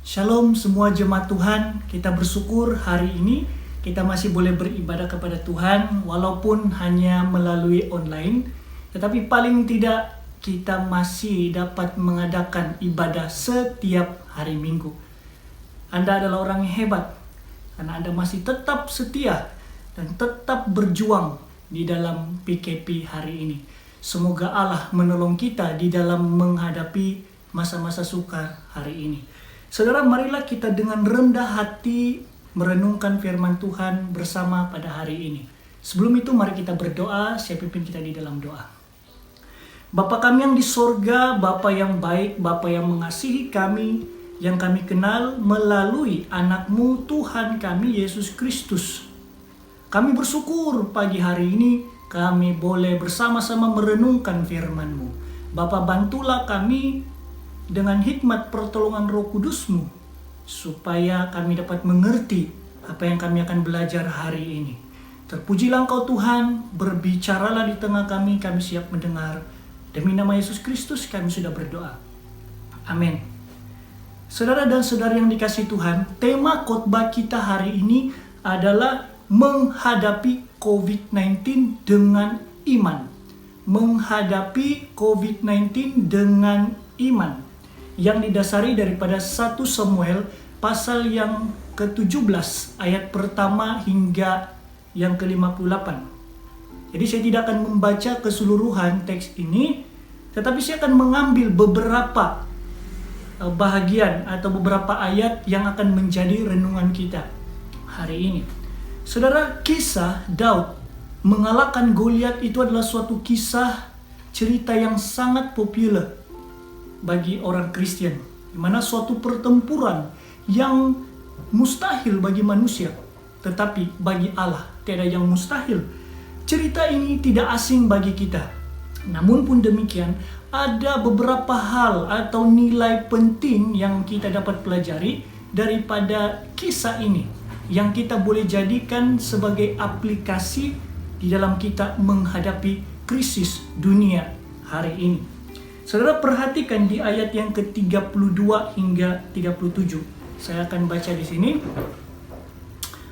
Shalom semua jemaat Tuhan, kita bersyukur hari ini kita masih boleh beribadah kepada Tuhan walaupun hanya melalui online. Tetapi paling tidak kita masih dapat mengadakan ibadah setiap hari Minggu. Anda adalah orang yang hebat karena Anda masih tetap setia dan tetap berjuang di dalam PKP hari ini. Semoga Allah menolong kita di dalam menghadapi masa-masa sukar hari ini. Saudara, marilah kita dengan rendah hati merenungkan firman Tuhan bersama pada hari ini. Sebelum itu mari kita berdoa, saya pimpin kita di dalam doa. Bapa kami yang di sorga, Bapa yang baik, Bapa yang mengasihi kami, yang kami kenal melalui anak-Mu Tuhan kami Yesus Kristus. Kami bersyukur pagi hari ini kami boleh bersama-sama merenungkan firman-Mu. Bapa, bantulah kami dengan hikmat pertolongan Roh Kudus-Mu, supaya kami dapat mengerti apa yang kami akan belajar hari ini. Terpujilah Engkau Tuhan, berbicaralah di tengah kami siap mendengar. Demi nama Yesus Kristus kami sudah berdoa. Amin. Saudara dan saudari yang dikasihi Tuhan, tema khotbah kita hari ini adalah menghadapi COVID-19 dengan iman. Menghadapi COVID-19 dengan iman. Yang didasari daripada 1 Samuel pasal yang ke-17 ayat pertama hingga yang ke-58. Jadi saya tidak akan membaca keseluruhan teks ini, tetapi saya akan mengambil beberapa bahagian atau beberapa ayat yang akan menjadi renungan kita hari ini. Saudara, kisah Daud mengalahkan Goliat itu adalah suatu kisah cerita yang sangat populer bagi orang Kristen, di mana suatu pertempuran yang mustahil bagi manusia, tetapi bagi Allah tiada yang mustahil. Cerita ini tidak asing bagi kita. Namun pun demikian, ada beberapa hal atau nilai penting yang kita dapat pelajari daripada kisah ini, yang kita boleh jadikan sebagai aplikasi di dalam kita menghadapi krisis dunia hari ini. Saudara, perhatikan di ayat yang ke-32 hingga 37. Saya akan baca di sini.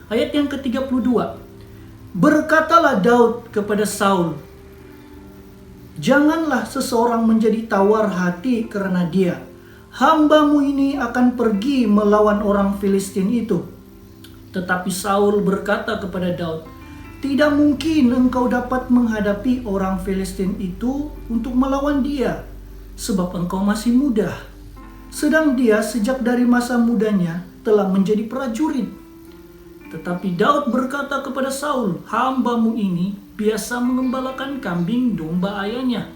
Ayat yang ke-32. Berkatalah Daud kepada Saul, "Janganlah seseorang menjadi tawar hati karena dia. Hamba-Mu ini akan pergi melawan orang Filistin itu." Tetapi Saul berkata kepada Daud, "Tidak mungkin engkau dapat menghadapi orang Filistin itu untuk melawan dia, sebab engkau masih muda. Sedang dia sejak dari masa mudanya telah menjadi prajurit." Tetapi Daud berkata kepada Saul, "Hamba-Mu ini biasa mengembalakan kambing domba ayahnya.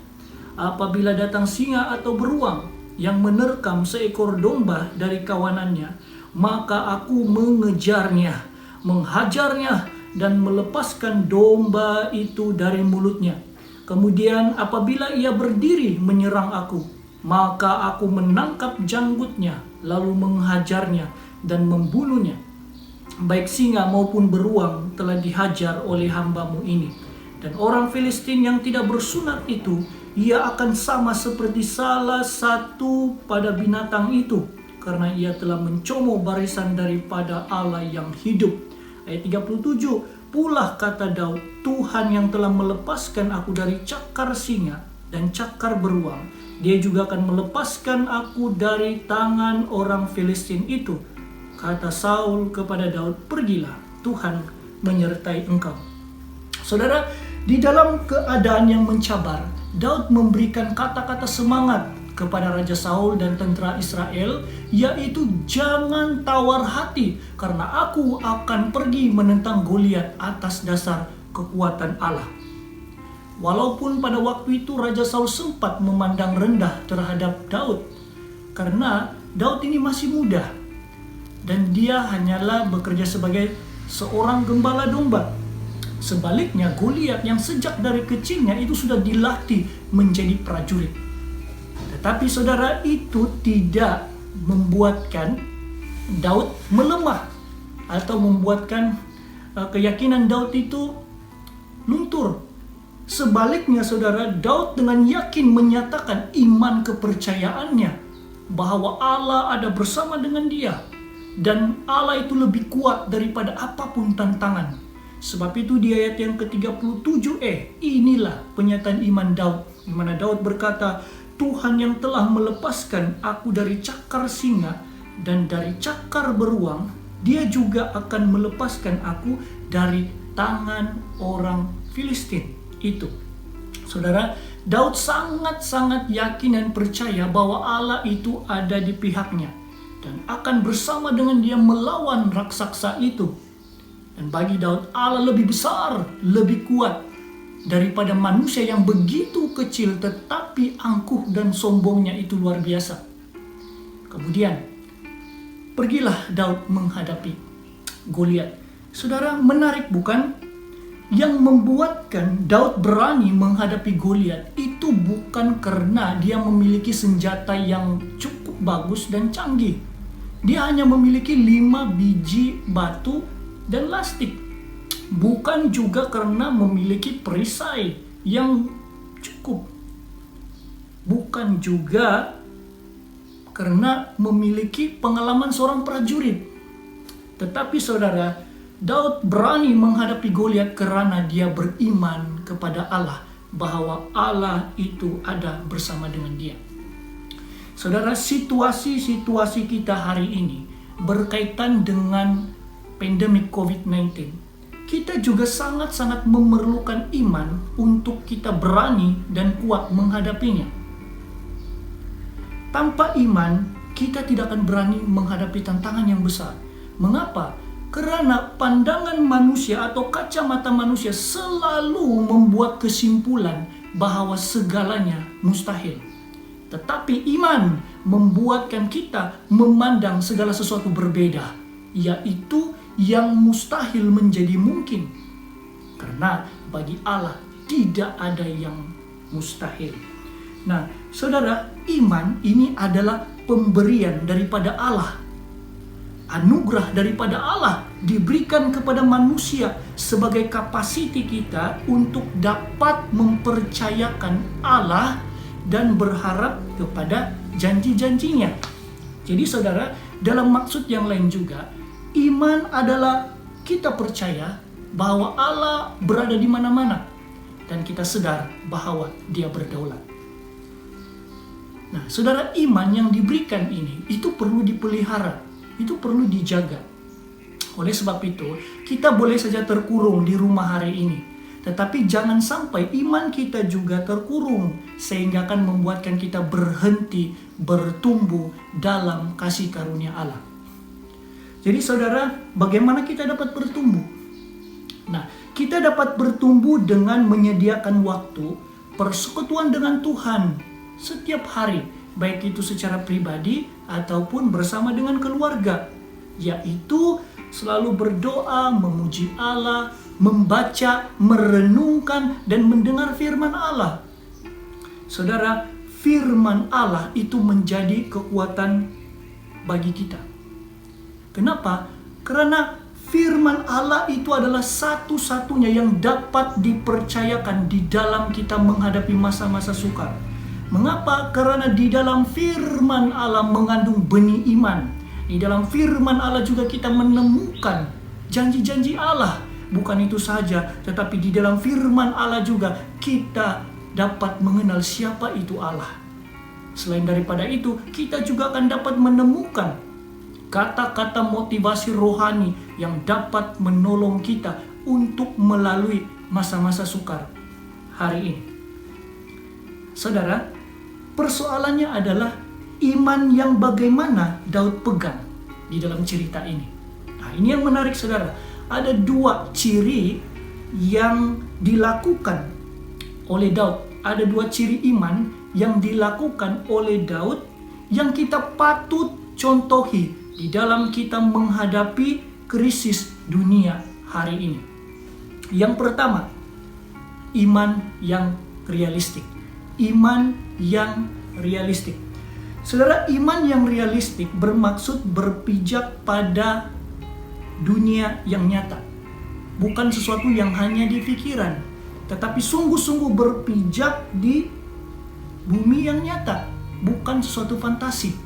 Apabila datang singa atau beruang yang menerkam seekor domba dari kawanannya, maka aku mengejarnya, menghajarnya, dan melepaskan domba itu dari mulutnya. Kemudian apabila ia berdiri menyerang aku, maka aku menangkap janggutnya, lalu menghajarnya dan membunuhnya. Baik singa maupun beruang telah dihajar oleh hamba-Mu ini. Dan orang Filistin yang tidak bersunat itu, ia akan sama seperti salah satu pada binatang itu, karena ia telah mencomo barisan daripada Allah yang hidup." Ayat 37. Pulah kata Daud, "Tuhan yang telah melepaskan aku dari cakar singa dan cakar beruang, Dia juga akan melepaskan aku dari tangan orang Filistin itu." Kata Saul kepada Daud, "Pergilah, Tuhan menyertai engkau." Saudara, di dalam keadaan yang mencabar, Daud memberikan kata-kata semangat kepada Raja Saul dan tentara Israel, yaitu jangan tawar hati karena aku akan pergi menentang Goliat atas dasar kekuatan Allah. Walaupun pada waktu itu Raja Saul sempat memandang rendah terhadap Daud, karena Daud ini masih muda dan dia hanyalah bekerja sebagai seorang gembala domba. Sebaliknya Goliat yang sejak dari kecilnya itu sudah dilatih menjadi prajurit. Tetapi saudara, itu tidak membuatkan Daud melemah atau membuatkan keyakinan Daud itu luntur. Sebaliknya saudara, Daud dengan yakin menyatakan iman kepercayaannya bahwa Allah ada bersama dengan dia. Dan Allah itu lebih kuat daripada apapun tantangan. Sebab itu di ayat yang ke-37 inilah penyataan iman Daud, di mana Daud berkata, Tuhan yang telah melepaskan aku dari cakar singa dan dari cakar beruang, dia juga akan melepaskan aku dari tangan orang Filistin. Itu, saudara, Daud sangat-sangat yakin dan percaya bahwa Allah itu ada di pihaknya dan akan bersama dengan dia melawan raksasa itu. Dan bagi Daud, Allah lebih besar, lebih kuat daripada manusia yang begitu kecil tetapi angkuh dan sombongnya itu luar biasa. Kemudian, pergilah Daud menghadapi Goliat. Saudara, menarik bukan? Yang membuatkan Daud berani menghadapi Goliat itu bukan karena dia memiliki senjata yang cukup bagus dan canggih. Dia hanya memiliki 5 biji batu dan lastik. Bukan juga karena memiliki perisai yang cukup. Bukan juga karena memiliki pengalaman seorang prajurit. Tetapi saudara, Daud berani menghadapi Goliat karena dia beriman kepada Allah, bahwa Allah itu ada bersama dengan dia. Saudara, situasi-situasi kita hari ini berkaitan dengan pandemik COVID-19. Kita juga sangat-sangat memerlukan iman untuk kita berani dan kuat menghadapinya. Tanpa iman, kita tidak akan berani menghadapi tantangan yang besar. Mengapa? Karena pandangan manusia atau kacamata manusia selalu membuat kesimpulan bahwa segalanya mustahil. Tetapi iman membuatkan kita memandang segala sesuatu berbeda, yaitu yang mustahil menjadi mungkin. Karena bagi Allah tidak ada yang mustahil. Nah, saudara, iman ini adalah pemberian daripada Allah. Anugerah daripada Allah diberikan kepada manusia sebagai kapasiti kita untuk dapat mempercayakan Allah dan berharap kepada janji-janjinya. Jadi saudara, dalam maksud yang lain juga, iman adalah kita percaya bahwa Allah berada di mana-mana dan kita sadar bahwa Dia berdaulat. Nah, saudara, iman yang diberikan ini itu perlu dipelihara, itu perlu dijaga. Oleh sebab itu, kita boleh saja terkurung di rumah hari ini, tetapi jangan sampai iman kita juga terkurung sehingga akan membuatkan kita berhenti bertumbuh dalam kasih karunia Allah. Jadi saudara, bagaimana kita dapat bertumbuh? Nah, kita dapat bertumbuh dengan menyediakan waktu persekutuan dengan Tuhan setiap hari, baik itu secara pribadi ataupun bersama dengan keluarga, yaitu selalu berdoa, memuji Allah, membaca, merenungkan, dan mendengar firman Allah. Saudara, firman Allah itu menjadi kekuatan bagi kita. Kenapa? Karena firman Allah itu adalah satu-satunya yang dapat dipercayakan di dalam kita menghadapi masa-masa sukar. Mengapa? Karena di dalam firman Allah mengandung benih iman. Di dalam firman Allah juga kita menemukan janji-janji Allah. Bukan itu saja, tetapi di dalam firman Allah juga kita dapat mengenal siapa itu Allah. Selain daripada itu, kita juga akan dapat menemukan kata-kata motivasi rohani yang dapat menolong kita untuk melalui masa-masa sukar hari ini. Saudara, persoalannya adalah iman yang bagaimana Daud pegang di dalam cerita ini. Nah, ini yang menarik saudara. Ada 2 ciri yang dilakukan oleh Daud. Ada 2 ciri iman yang dilakukan oleh Daud yang kita patut contohi di dalam kita menghadapi krisis dunia hari ini. Yang pertama, iman yang realistik. Iman yang realistik. Saudara, iman yang realistik bermaksud berpijak pada dunia yang nyata. Bukan sesuatu yang hanya di pikiran, tetapi sungguh-sungguh berpijak di bumi yang nyata. Bukan sesuatu fantasi.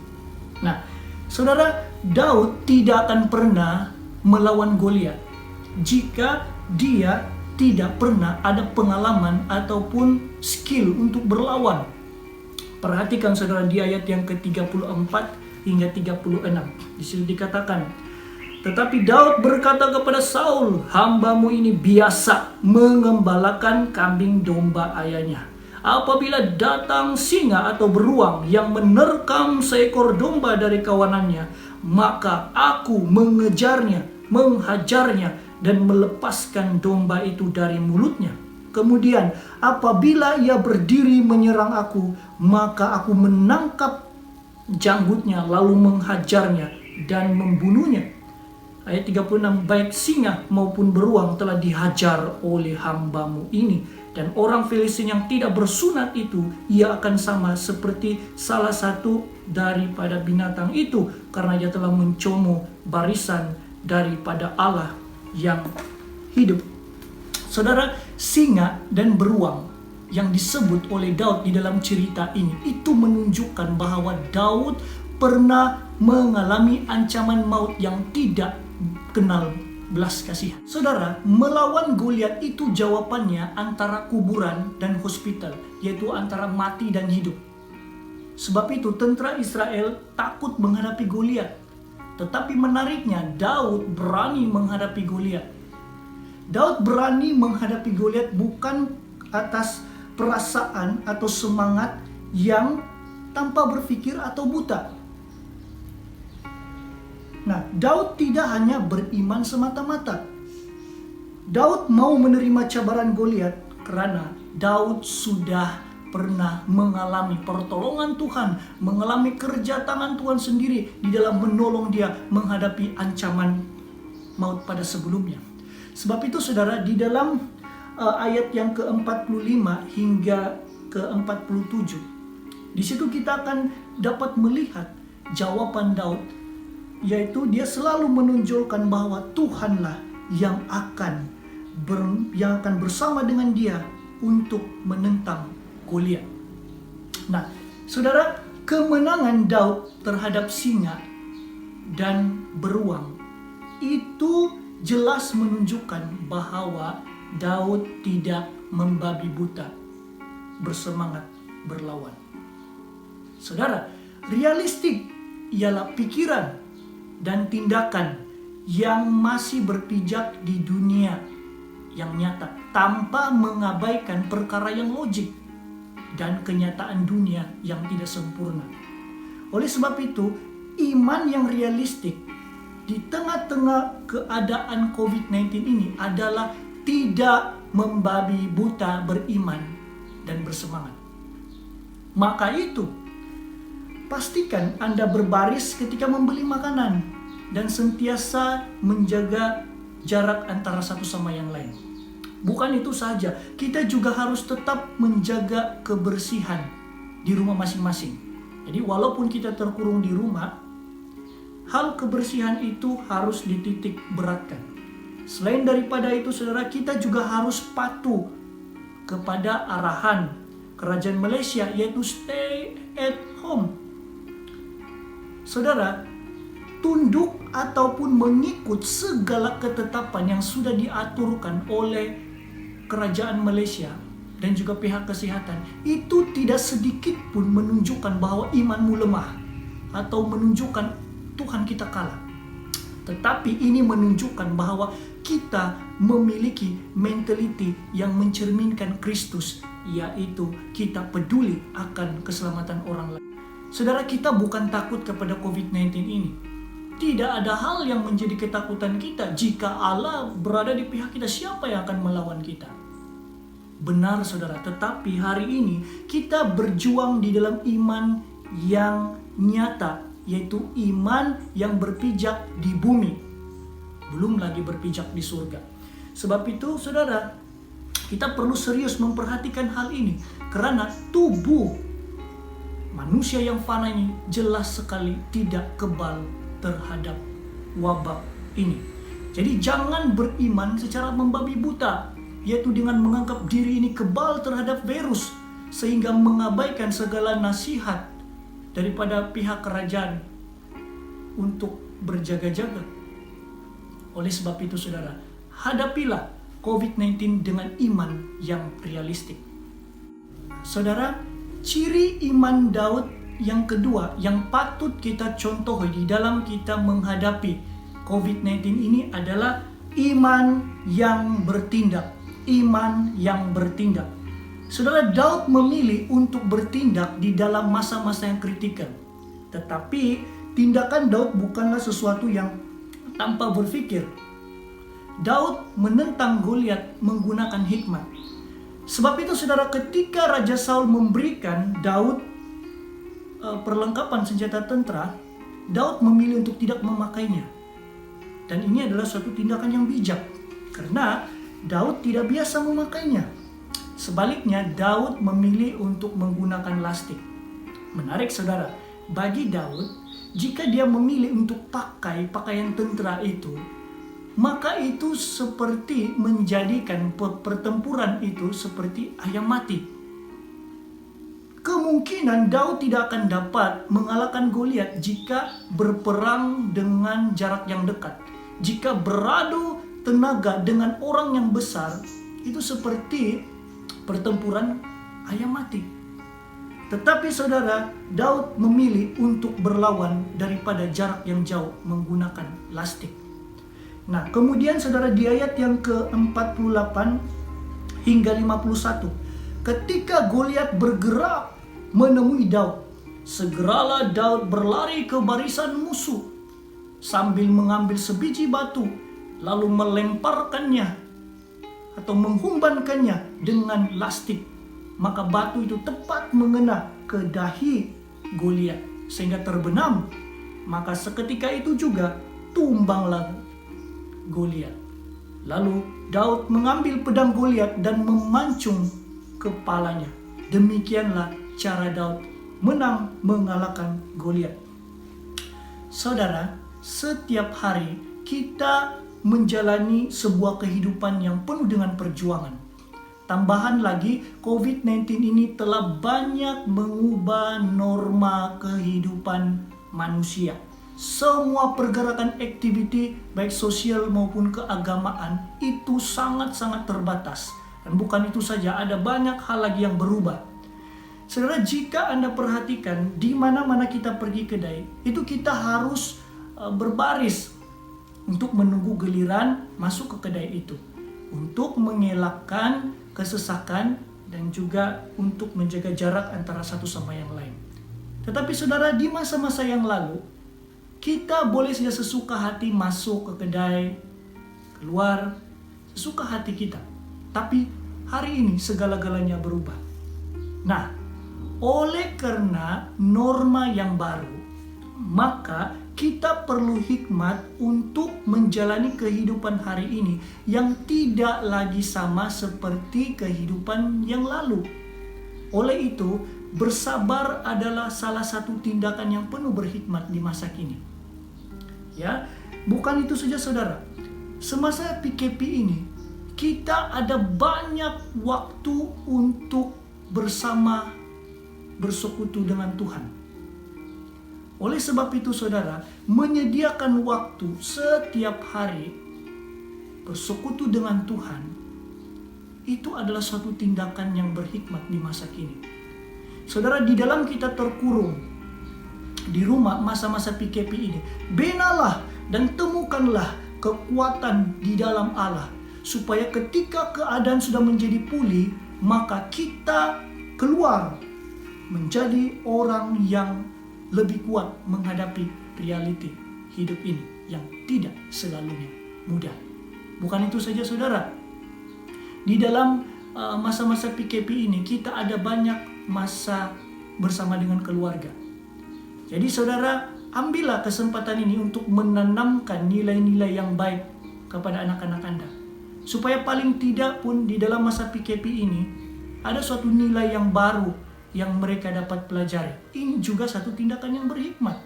Nah, saudara, Daud tidak akan pernah melawan Goliat jika dia tidak pernah ada pengalaman ataupun skill untuk berlawan. Perhatikan saudara di ayat yang ke-34 hingga 36. Di situ dikatakan, tetapi Daud berkata kepada Saul, hambamu ini biasa mengembalakan kambing domba ayahnya. Apabila datang singa atau beruang yang menerkam seekor domba dari kawanannya, maka aku mengejarnya, menghajarnya, dan melepaskan domba itu dari mulutnya. Kemudian apabila ia berdiri menyerang aku, maka aku menangkap janggutnya lalu menghajarnya dan membunuhnya. Ayat 36, baik singa maupun beruang telah dihajar oleh hambamu ini, dan orang Filistin yang tidak bersunat itu, ia akan sama seperti salah satu daripada binatang itu, karena ia telah mencomo barisan daripada Allah yang hidup. Saudara, singa dan beruang yang disebut oleh Daud di dalam cerita ini, itu menunjukkan bahwa Daud pernah mengalami ancaman maut yang tidak kenal belas kasihan. Saudara, melawan Goliat itu jawabannya antara kuburan dan hospital, yaitu antara mati dan hidup. Sebab itu tentara Israel takut menghadapi Goliat. Tetapi menariknya, Daud berani menghadapi Goliat. Daud berani menghadapi Goliat bukan atas perasaan atau semangat yang tanpa berpikir atau buta. Nah, Daud tidak hanya beriman semata-mata. Daud mau menerima cabaran Goliat karena Daud sudah pernah mengalami pertolongan Tuhan, mengalami kerja tangan Tuhan sendiri di dalam menolong dia menghadapi ancaman maut pada sebelumnya. Sebab itu saudara, di dalam ayat yang ke-45 hingga ke-47, di situ kita akan dapat melihat jawaban Daud, yaitu dia selalu menunjukkan bahwa Tuhanlah yang akan bersama dengan dia untuk menentang Goliat. Nah, saudara, kemenangan Daud terhadap singa dan beruang itu jelas menunjukkan bahwa Daud tidak membabi buta, bersemangat berlawan. Saudara, realistik ialah pikiran dan tindakan yang masih berpijak di dunia yang nyata tanpa mengabaikan perkara yang logik dan kenyataan dunia yang tidak sempurna. Oleh sebab itu, iman yang realistik di tengah-tengah keadaan COVID-19 ini adalah tidak membabi buta beriman dan bersemangat. Maka itu, pastikan Anda berbaris ketika membeli makanan dan sentiasa menjaga jarak antara satu sama yang lain. Bukan itu saja, kita juga harus tetap menjaga kebersihan di rumah masing-masing. Jadi walaupun kita terkurung di rumah, hal kebersihan itu harus dititik beratkan. Selain daripada itu saudara, kita juga harus patuh kepada arahan Kerajaan Malaysia, yaitu stay at home. Saudara, tunduk ataupun mengikut segala ketetapan yang sudah diaturkan oleh Kerajaan Malaysia dan juga pihak kesehatan, itu tidak sedikit pun menunjukkan bahwa imanmu lemah atau menunjukkan Tuhan kita kalah. Tetapi ini menunjukkan bahwa kita memiliki mentaliti yang mencerminkan Kristus, yaitu kita peduli akan keselamatan orang lain. Saudara, kita bukan takut kepada COVID-19 ini. Tidak ada hal yang menjadi ketakutan kita. Jika Allah berada di pihak kita, siapa yang akan melawan kita? Benar saudara, tetapi hari ini kita berjuang di dalam iman yang nyata, yaitu iman yang berpijak di bumi, belum lagi berpijak di surga. Sebab itu saudara, kita perlu serius memperhatikan hal ini, karena tubuh manusia yang fana ini jelas sekali tidak kebal terhadap wabah ini. Jadi jangan beriman secara membabi buta, yaitu dengan menganggap diri ini kebal terhadap virus, sehingga mengabaikan segala nasihat daripada pihak kerajaan untuk berjaga-jaga. Oleh sebab itu saudara, hadapilah COVID-19 dengan iman yang realistik. Saudara, ciri iman Daud yang kedua yang patut kita contoh di dalam kita menghadapi COVID-19 ini adalah iman yang bertindak. Iman yang bertindak. Saudara, Daud memilih untuk bertindak di dalam masa-masa yang kritikal. Tetapi tindakan Daud bukanlah sesuatu yang tanpa berpikir. Daud menentang Goliat menggunakan hikmat. Sebab itu saudara, ketika Raja Saul memberikan Daud perlengkapan senjata tentara, Daud memilih untuk tidak memakainya. Dan ini adalah suatu tindakan yang bijak, karena Daud tidak biasa memakainya. Sebaliknya, Daud memilih untuk menggunakan lastik. Menarik saudara, bagi Daud, jika dia memilih untuk pakai pakaian tentara itu, maka itu seperti menjadikan pertempuran itu seperti ayam mati. Kemungkinan Daud tidak akan dapat mengalahkan Goliat jika berperang dengan jarak yang dekat. Jika beradu tenaga dengan orang yang besar, itu seperti pertempuran ayam mati. Tetapi saudara, Daud memilih untuk berlawan daripada jarak yang jauh menggunakan lastik. Nah, kemudian saudara, di ayat yang ke-48 hingga 51, ketika Goliat bergerak menemui Daud, segeralah Daud berlari ke barisan musuh sambil mengambil sebiji batu, lalu melemparkannya atau menghumbankannya dengan lastik. Maka batu itu tepat mengena ke dahi Goliat sehingga terbenam. Maka seketika itu juga tumbanglah Goliat. Lalu Daud mengambil pedang Goliat dan memancung kepalanya. Demikianlah cara Daud menang mengalahkan Goliat. Saudara, setiap hari kita menjalani sebuah kehidupan yang penuh dengan perjuangan. Tambahan lagi, COVID-19 ini telah banyak mengubah norma kehidupan manusia. Semua pergerakan aktiviti baik sosial maupun keagamaan itu sangat-sangat terbatas. Dan bukan itu saja, ada banyak hal lagi yang berubah. Saudara, jika Anda perhatikan di mana-mana kita pergi kedai, itu kita harus berbaris untuk menunggu giliran masuk ke kedai itu, untuk mengelakkan kesesakan dan juga untuk menjaga jarak antara satu sama yang lain. Tetapi saudara, di masa-masa yang lalu, kita boleh saja sesuka hati masuk ke kedai, keluar, sesuka hati kita. Tapi hari ini segala-galanya berubah. Nah, oleh karena norma yang baru, maka kita perlu hikmat untuk menjalani kehidupan hari ini yang tidak lagi sama seperti kehidupan yang lalu. Oleh itu, bersabar adalah salah satu tindakan yang penuh berhikmat di masa kini. Ya, bukan itu saja saudara. Semasa PKP ini, kita ada banyak waktu untuk bersama bersekutu dengan Tuhan. Oleh sebab itu saudara, menyediakan waktu setiap hari bersekutu dengan Tuhan, itu adalah suatu tindakan yang berhikmat di masa kini. Saudara, di dalam kita terkurung di rumah masa-masa PKP ini, benalah dan temukanlah kekuatan di dalam Allah, supaya ketika keadaan sudah menjadi pulih, maka kita keluar menjadi orang yang lebih kuat menghadapi realiti hidup ini yang tidak selalunya mudah. Bukan itu saja saudara, di dalam masa-masa PKP ini kita ada banyak masa bersama dengan keluarga. Jadi saudara, ambillah kesempatan ini untuk menanamkan nilai-nilai yang baik kepada anak-anak Anda. Supaya paling tidak pun di dalam masa PKP ini ada suatu nilai yang baru yang mereka dapat pelajari. Ini juga satu tindakan yang berhikmat.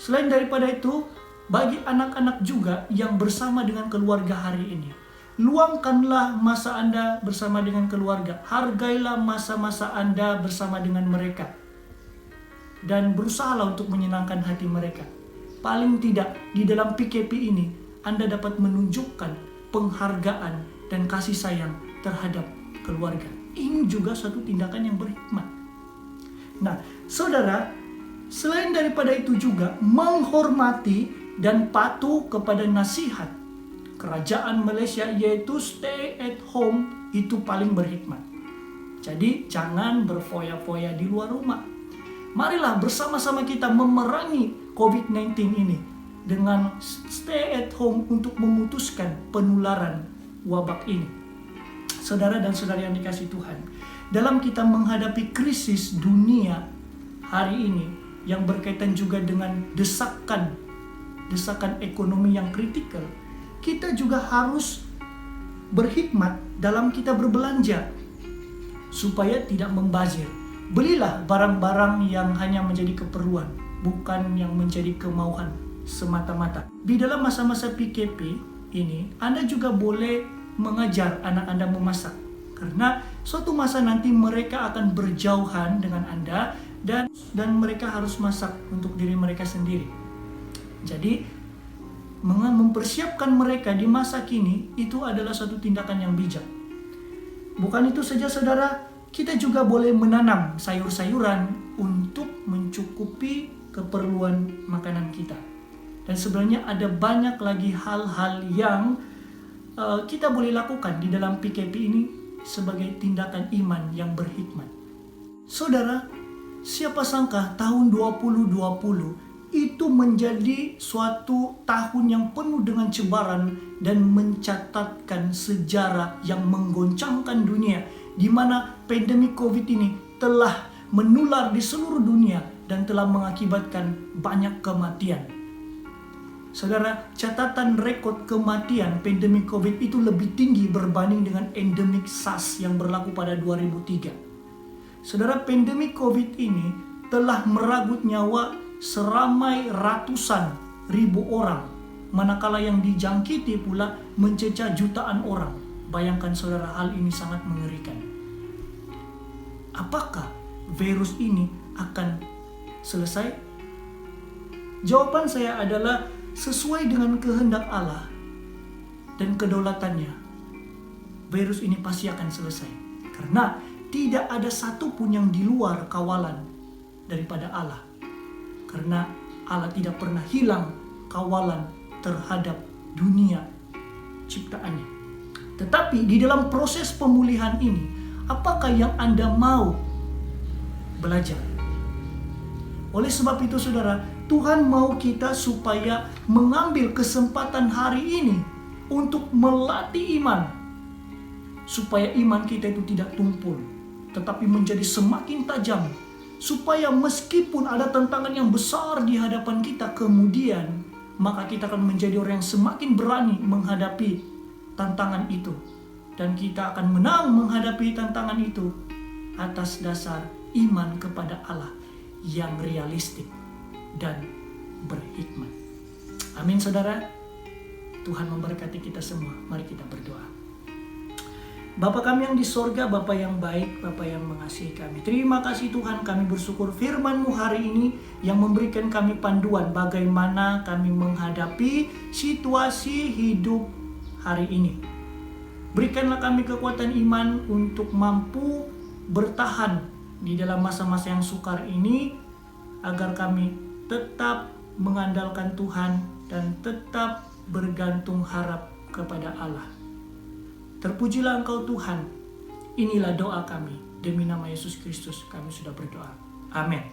Selain daripada itu, bagi anak-anak juga yang bersama dengan keluarga hari ini, luangkanlah masa Anda bersama dengan keluarga. Hargailah masa-masa Anda bersama dengan mereka. dan berusahalah untuk menyenangkan hati mereka. Paling tidak di dalam PKP ini Anda dapat menunjukkan penghargaan dan kasih sayang terhadap keluarga. Ini juga suatu tindakan yang berhikmat. Nah, saudara, selain daripada itu juga menghormati dan patuh kepada nasihat kerajaan Malaysia, yaitu stay at home, itu paling berhikmat. Jadi jangan berfoya-foya di luar rumah. Marilah bersama-sama kita memerangi COVID-19 ini dengan stay at home untuk memutuskan penularan wabak ini. Saudara dan saudari yang dikasihi Tuhan, dalam kita menghadapi krisis dunia hari ini yang berkaitan juga dengan desakan ekonomi yang kritikal, kita juga harus berhikmat dalam kita berbelanja supaya tidak membazir. Belilah barang-barang yang hanya menjadi keperluan, bukan yang menjadi kemauan semata-mata. Di dalam masa-masa PKP ini, Anda juga boleh mengajar anak Anda memasak, karena suatu masa nanti mereka akan berjauhan dengan Anda dan mereka harus masak untuk diri mereka sendiri. Jadi mempersiapkan mereka di masa kini itu adalah suatu tindakan yang bijak. Bukan itu saja saudara, kita juga boleh menanam sayur-sayuran untuk mencukupi keperluan makanan kita. Dan sebenarnya ada banyak lagi hal-hal yang kita boleh lakukan di dalam PKP ini sebagai tindakan iman yang berhikmat. Saudara, siapa sangka tahun 2020 itu menjadi suatu tahun yang penuh dengan cobaan dan mencatatkan sejarah yang menggoncangkan dunia, di mana pandemi COVID ini telah menular di seluruh dunia dan telah mengakibatkan banyak kematian. Saudara, catatan rekod kematian pandemi COVID itu lebih tinggi berbanding dengan endemik SARS yang berlaku pada 2003. Saudara, pandemi COVID ini telah merenggut nyawa seramai ratusan ribu orang, manakala yang dijangkiti pula mencecah jutaan orang. Bayangkan saudara, hal ini sangat mengerikan. Apakah virus ini akan selesai? Jawaban saya adalah sesuai dengan kehendak Allah dan kedaulatannya, virus ini pasti akan selesai. Karena tidak ada satupun yang di luar kawalan daripada Allah. Karena Allah tidak pernah hilang kawalan terhadap dunia ciptaannya. Tetapi di dalam proses pemulihan ini, apakah yang Anda mau belajar? Oleh sebab itu saudara, Tuhan mau kita supaya mengambil kesempatan hari ini untuk melatih iman. Supaya iman kita itu tidak tumpul, tetapi menjadi semakin tajam. Supaya meskipun ada tantangan yang besar di hadapan kita kemudian, maka kita akan menjadi orang yang semakin berani menghadapi tantangan itu. Dan kita akan menang menghadapi tantangan itu atas dasar iman kepada Allah yang realistik dan berhikmat. Amin saudara. Tuhan memberkati kita semua. Mari kita berdoa. Bapa kami yang di sorga, Bapa yang baik, Bapa yang mengasihi kami. Terima kasih Tuhan, kami bersyukur firman-Mu hari ini yang memberikan kami panduan bagaimana kami menghadapi situasi hidup hari ini. Berikanlah kami kekuatan iman untuk mampu bertahan di dalam masa-masa yang sukar ini, agar kami tetap mengandalkan Tuhan dan tetap bergantung harap kepada Allah. Terpujilah Engkau Tuhan. Inilah doa kami. Demi nama Yesus Kristus kami sudah berdoa. Amin.